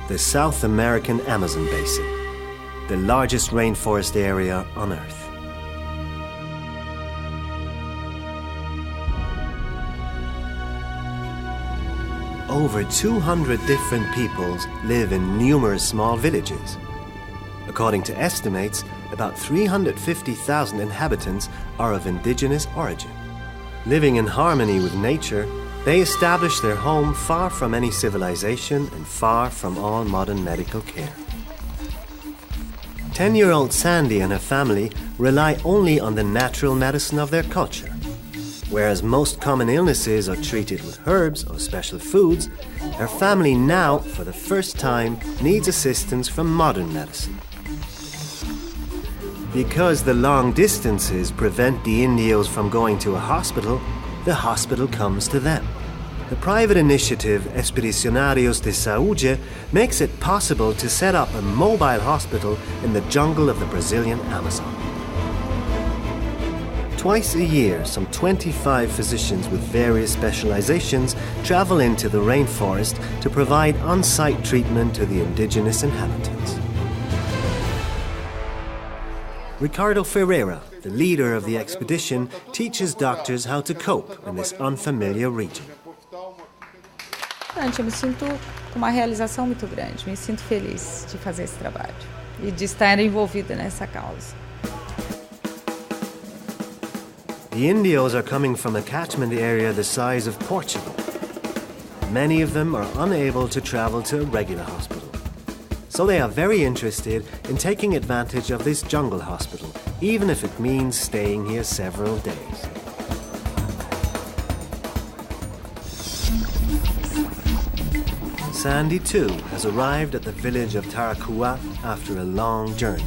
the South American Amazon Basin, the largest rainforest area on Earth. Over 200 different peoples live in numerous small villages. According to estimates, about 350,000 inhabitants are of indigenous origin. Living in harmony with nature, they establish their home far from any civilization and far from all modern medical care. 10-year-old Sandy and her family rely only on the natural medicine of their culture. Whereas most common illnesses are treated with herbs or special foods, her family now, for the first time, needs assistance from modern medicine. Because the long distances prevent the Indios from going to a hospital, the hospital comes to them. The private initiative Expedicionários de Saúde makes it possible to set up a mobile hospital in the jungle of the Brazilian Amazon. Twice a year, some 25 physicians with various specializations travel into the rainforest to provide on-site treatment to the indigenous inhabitants. Ricardo Ferreira, the leader of the expedition, teaches doctors how to cope in this unfamiliar region. Eu me sinto com uma realização muito grande, me sinto feliz de fazer esse trabalho e de estar envolvida nessa causa. The Indios are coming from a catchment area the size of Portugal. Many of them are unable to travel to a regular hospital. So they are very interested in taking advantage of this jungle hospital, even if it means staying here several days. Sandy, too, has arrived at the village of Taracuá after a long journey.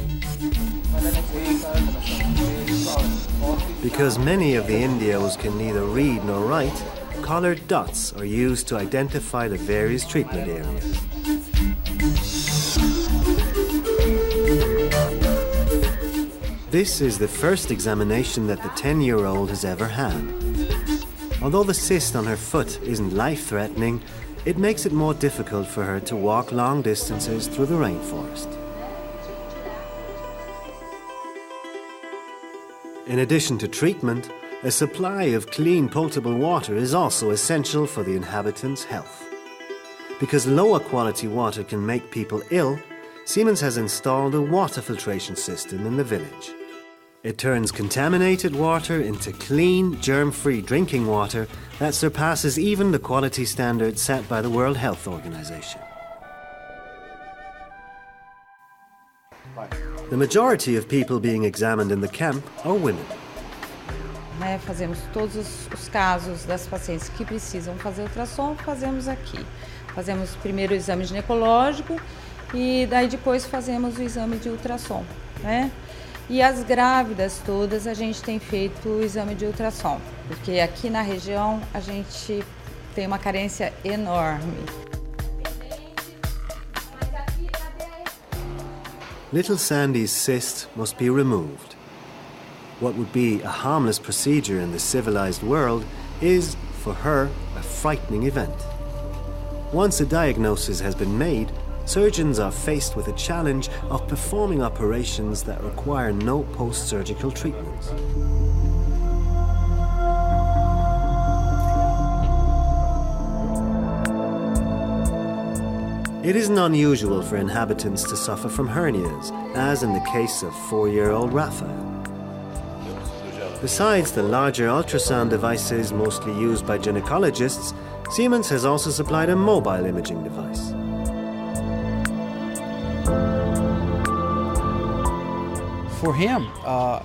Because many of the Indios can neither read nor write, colored dots are used to identify the various treatment areas. This is the first examination that the 10-year-old has ever had. Although the cyst on her foot isn't life-threatening, it makes it more difficult for her to walk long distances through the rainforest. In addition to treatment, a supply of clean potable water is also essential for the inhabitants' health. Because lower quality water can make people ill, Siemens has installed a water filtration system in the village. It turns contaminated water into clean, germ-free drinking water that surpasses even the quality standards set by the World Health Organization. The majority of people being examined in the camp are women. Fazemos todos os casos das pacientes que precisam fazer ultrassom, fazemos aqui. Fazemos primeiro o exame ginecológico e daí depois fazemos o exame de ultrassom, né? E as grávidas todas a gente tem feito o exame de ultrassom, porque aqui na região a gente tem uma carência enorme. Little Sandy's cyst must be removed. What would be a harmless procedure in the civilized world is, for her, a frightening event. Once a diagnosis has been made, surgeons are faced with a challenge of performing operations that require no post-surgical treatments. It isn't unusual for inhabitants to suffer from hernias, as in the case of 4-year-old Rafael. Besides the larger ultrasound devices mostly used by gynecologists, Siemens has also supplied a mobile imaging device. For him,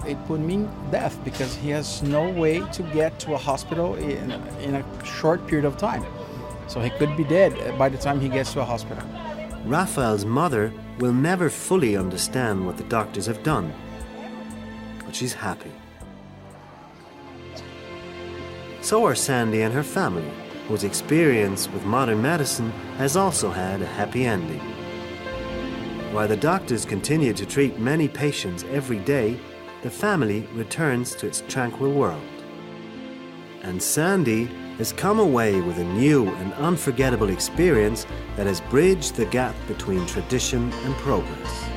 it would mean death because he has no way to get to a hospital in a short period of time. So he could be dead by the time he gets to a hospital. Rafael's mother will never fully understand what the doctors have done, but she's happy. So are Sandy and her family, whose experience with modern medicine has also had a happy ending. While the doctors continue to treat many patients every day, the family returns to its tranquil world. And Sandy has come away with a new and unforgettable experience that has bridged the gap between tradition and progress.